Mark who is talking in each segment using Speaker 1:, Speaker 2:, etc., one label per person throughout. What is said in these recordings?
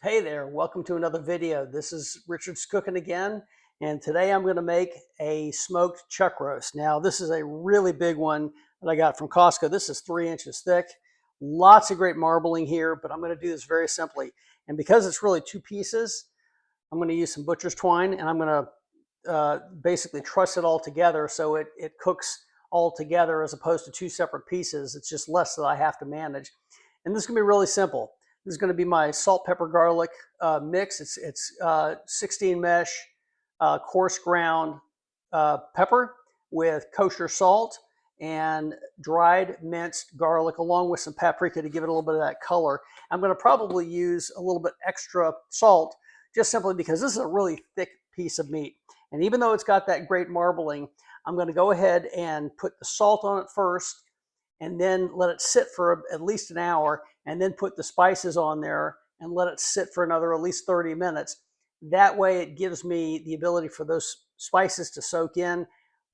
Speaker 1: Hey there, welcome to another video. This is Richard's Cooking again, and today I'm going to make a smoked chuck roast. Now, this is a really big one that I got from Costco. This is 3 inches thick. Lots of great marbling here, but I'm going to do this very simply. And because it's really 2 pieces, I'm going to use some butcher's twine, and I'm going to basically truss it all together so it cooks all together as opposed to 2 separate pieces. It's just less that I have to manage. And this is going to be really simple. This is going to be my salt, pepper, garlic mix. It's 16 mesh coarse ground pepper with kosher salt and dried minced garlic along with some paprika to give it a little bit of that color. I'm going to probably use a little bit extra salt just simply because this is a really thick piece of meat. And even though it's got that great marbling, I'm going to go ahead and put the salt on it first and then let it sit for at least an hour, and then put the spices on there and let it sit for another at least 30 minutes. That way it gives me the ability for those spices to soak in,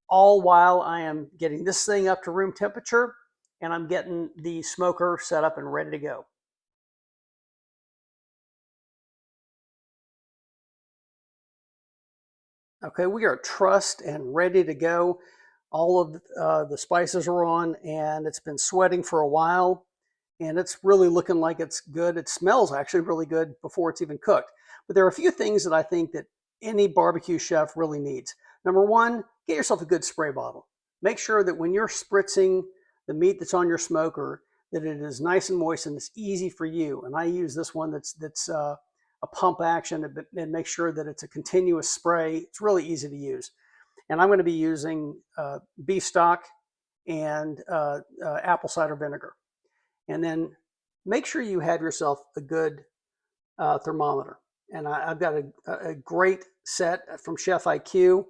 Speaker 1: all while I am getting this thing up to room temperature and I'm getting the smoker set up and ready to go. Okay, we are trussed and ready to go. All of the spices are on and it's been sweating for a while and it's really looking like it's good. It smells actually really good before it's even cooked. But there are a few things that I think that any barbecue chef really needs. Number one, get yourself a good spray bottle. Make sure that when you're spritzing the meat that's on your smoker, that it is nice and moist and it's easy for you. And I use this one that's a pump action and make sure that it's a continuous spray. It's really easy to use. And I'm going to be using beef stock and apple cider vinegar. And then make sure you have yourself a good thermometer. And I've got a great set from Chef IQ.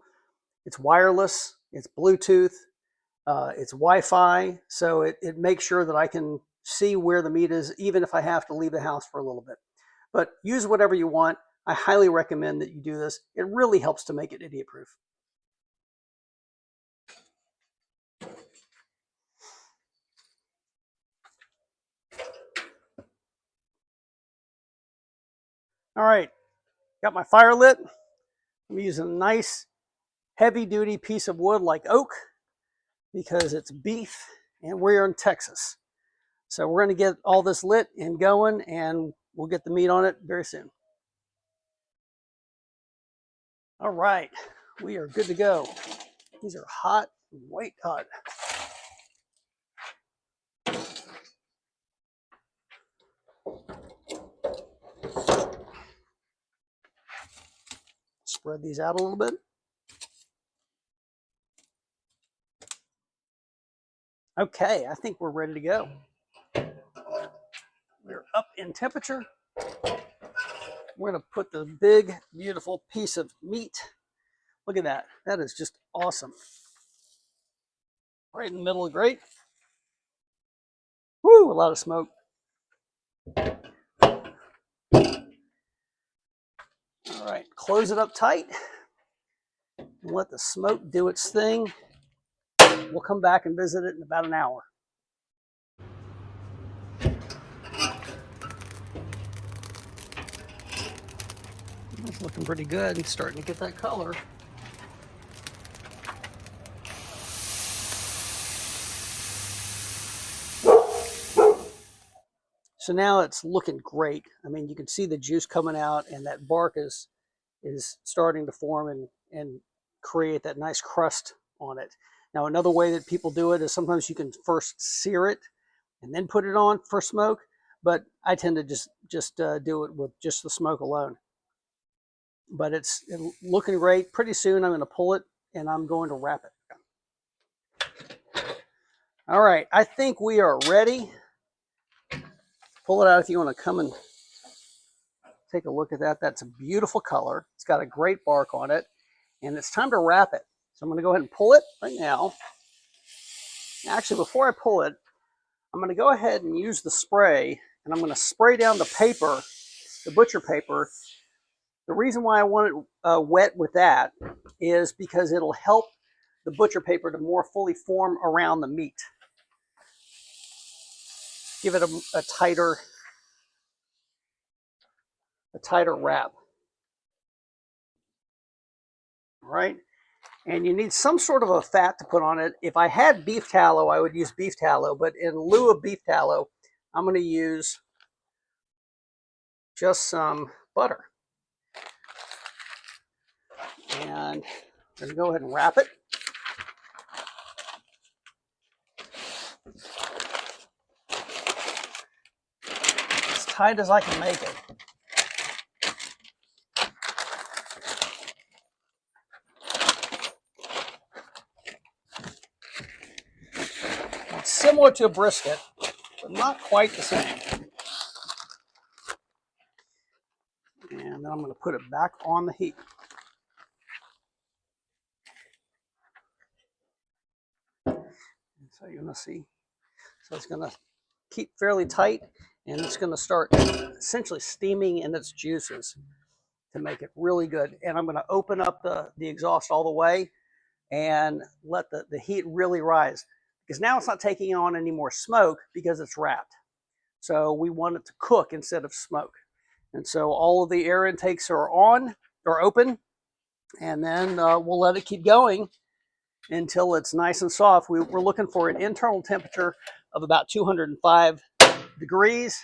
Speaker 1: It's wireless, it's Bluetooth, it's Wi-Fi. So it makes sure that I can see where the meat is, even if I have to leave the house for a little bit. But use whatever you want. I highly recommend that you do this. It really helps to make it idiot proof. All right, got my fire lit. I'm using a nice heavy duty piece of wood like oak because it's beef and we're in Texas. So we're going to get all this lit and going and we'll get the meat on it very soon. All right, we are good to go. These are hot, white hot. Spread these out a little bit. Okay, I think we're ready to go. We're up in temperature. We're going to put the big, beautiful piece of meat. Look at that. That is just awesome. Right in the middle of great. Woo, a lot of smoke. All right, close it up tight and let the smoke do its thing. We'll come back and visit it in about an hour. It's looking pretty good. It's starting to get that color. So now it's looking great. I mean, you can see the juice coming out and that bark is starting to form and create that nice crust on it. Now, another way that people do it is sometimes you can first sear it and then put it on for smoke, but I tend to just do it with just the smoke alone. But it's looking great. Pretty soon I'm going to pull it and I'm going to wrap it. All right, I think we are ready. Pull it out if you want to come and take a look at that. That's a beautiful color. It's got a great bark on it, and it's time to wrap it. So I'm going to go ahead and pull it right now. Actually, before I pull it, I'm going to go ahead and use the spray, and I'm going to spray down the paper, the butcher paper. The reason why I want it wet with that is because it'll help the butcher paper to more fully form around the meat. Give it a tighter a tighter wrap. All right. And you need some sort of a fat to put on it. If I had beef tallow, I would use beef tallow, but in lieu of beef tallow, I'm going to use just some butter. And I'm going to go ahead and wrap it. As tight as I can make it. It's similar to a brisket, but not quite the same. And then I'm going to put it back on the heat. So you're going to see. So it's going to keep fairly tight, and it's going to start essentially steaming in its juices to make it really good. And I'm going to open up the exhaust all the way and let the heat really rise, because now it's not taking on any more smoke because it's wrapped. So we want it to cook instead of smoke. And so all of the air intakes are on or open, and then we'll let it keep going until it's nice and soft. We're looking for an internal temperature of about 205 degrees.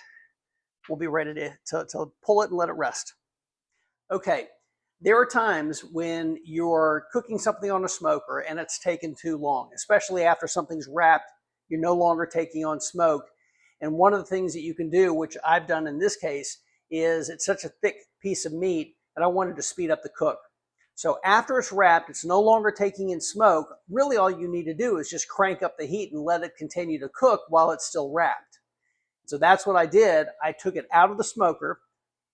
Speaker 1: We'll be ready to pull it and let it rest. Okay, there are times when you're cooking something on a smoker and it's taken too long, especially after something's wrapped, you're no longer taking on smoke. And one of the things that you can do, which I've done in this case, is it's such a thick piece of meat that I wanted to speed up the cook. So after it's wrapped, it's no longer taking in smoke. Really all you need to do is just crank up the heat and let it continue to cook while it's still wrapped. So that's what I did. I took it out of the smoker,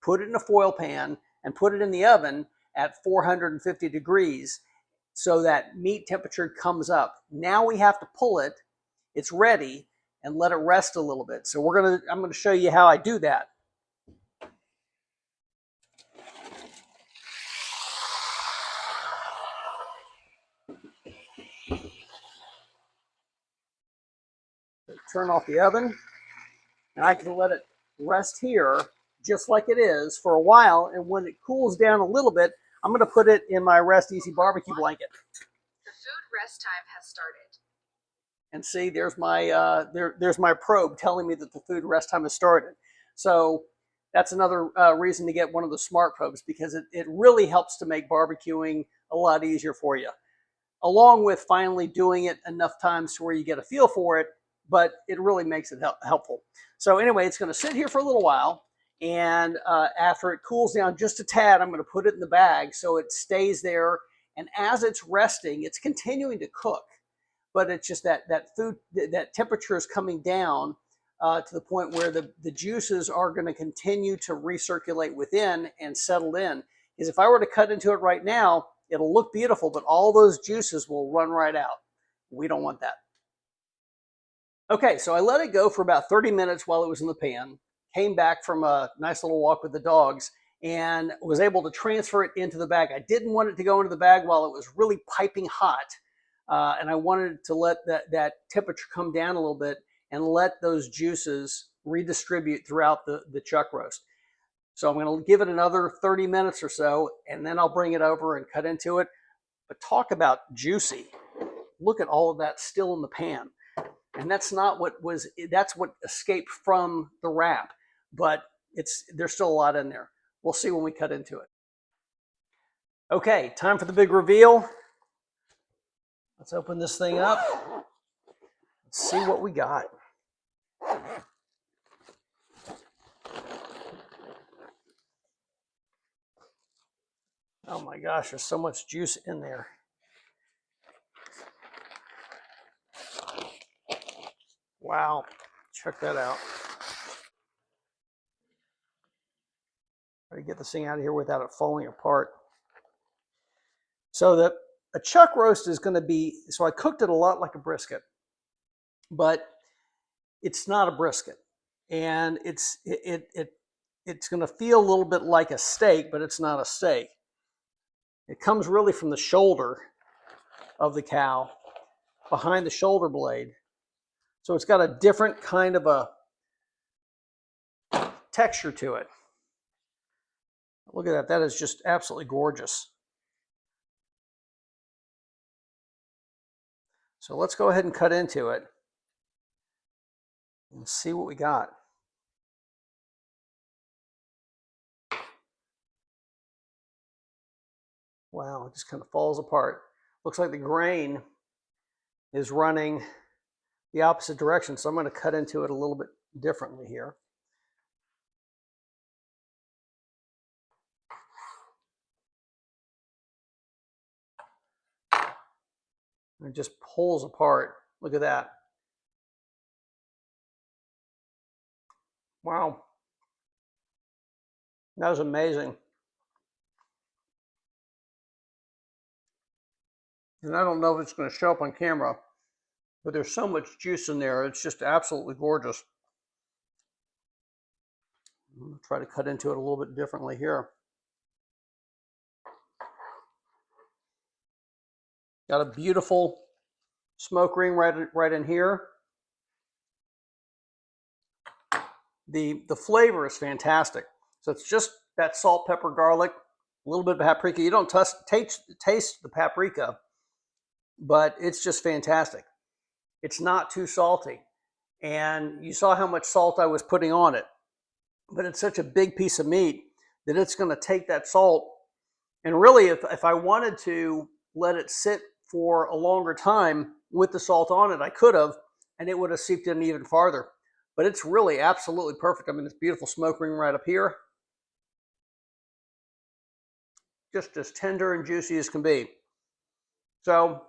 Speaker 1: put it in a foil pan, and put it in the oven at 450 degrees so that meat temperature comes up. Now we have to pull it. It's ready, and let it rest a little bit. So I'm going to show you how I do that. Turn off the oven, and I can let it rest here just like it is for a while, and when it cools down a little bit, I'm going to put it in my Rest Easy barbecue blanket.
Speaker 2: The food rest time has started.
Speaker 1: And see, there's my probe telling me that the food rest time has started. So that's another reason to get one of the smart probes, because it really helps to make barbecuing a lot easier for you, along with finally doing it enough times to where you get a feel for it, but it really makes it helpful. So anyway, it's going to sit here for a little while, and after it cools down just a tad, I'm going to put it in the bag so it stays there, and as it's resting, it's continuing to cook, but it's just that temperature is coming down to the point where the juices are going to continue to recirculate within and settle in. Because if I were to cut into it right now, it'll look beautiful, but all those juices will run right out. We don't want that. Okay, so I let it go for about 30 minutes while it was in the pan, came back from a nice little walk with the dogs, and was able to transfer it into the bag. I didn't want it to go into the bag while it was really piping hot, and I wanted to let that temperature come down a little bit and let those juices redistribute throughout the chuck roast. So I'm going to give it another 30 minutes or so, and then I'll bring it over and cut into it. But talk about juicy. Look at all of that still in the pan. And that's what escaped from the wrap, but there's still a lot in there. We'll see when we cut into it. Okay, time for the big reveal. Let's open this thing up. Let's see what we got. Oh my gosh, there's so much juice in there. Wow, check that out. Try to get this thing out of here without it falling apart. So a chuck roast is going to be, so I cooked it a lot like a brisket, but it's not a brisket. And it's going to feel a little bit like a steak, but it's not a steak. It comes really from the shoulder of the cow, behind the shoulder blade. So it's got a different kind of a texture to it. Look at that. That is just absolutely gorgeous. So let's go ahead and cut into it and see what we got. Wow, it just kind of falls apart. Looks like the grain is running the opposite direction, so I'm going to cut into it a little bit differently here. And it just pulls apart. Look at that. Wow. That was amazing. And I don't know if it's going to show up on camera, but there's so much juice in there. It's just absolutely gorgeous. I'm going to try to cut into it a little bit differently here. Got a beautiful smoke ring right in here. The flavor is fantastic. So it's just that salt, pepper, garlic, a little bit of paprika. You don't taste the paprika, but it's just fantastic. It's not too salty. And you saw how much salt I was putting on it. But it's such a big piece of meat that it's going to take that salt. And really, if I wanted to let it sit for a longer time with the salt on it, I could have, and it would have seeped in even farther. But it's really absolutely perfect. I mean, this beautiful smoke ring right up here. Just as tender and juicy as can be. So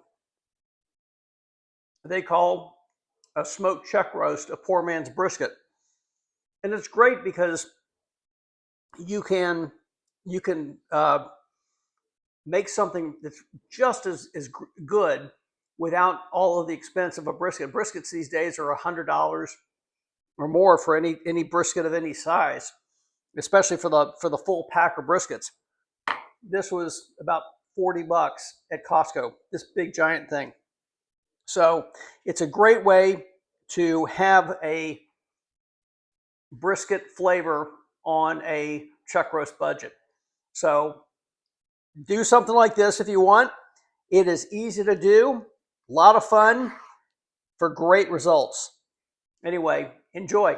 Speaker 1: they call a smoked chuck roast a poor man's brisket. And it's great because you can make something that's just as good without all of the expense of a brisket. Briskets these days are $100 or more for any brisket of any size, especially for the full pack of briskets. This was about $40 at Costco, this big giant thing. So it's a great way to have a brisket flavor on a chuck roast budget. So do something like this if you want. It is easy to do, a lot of fun for great results. Anyway, enjoy.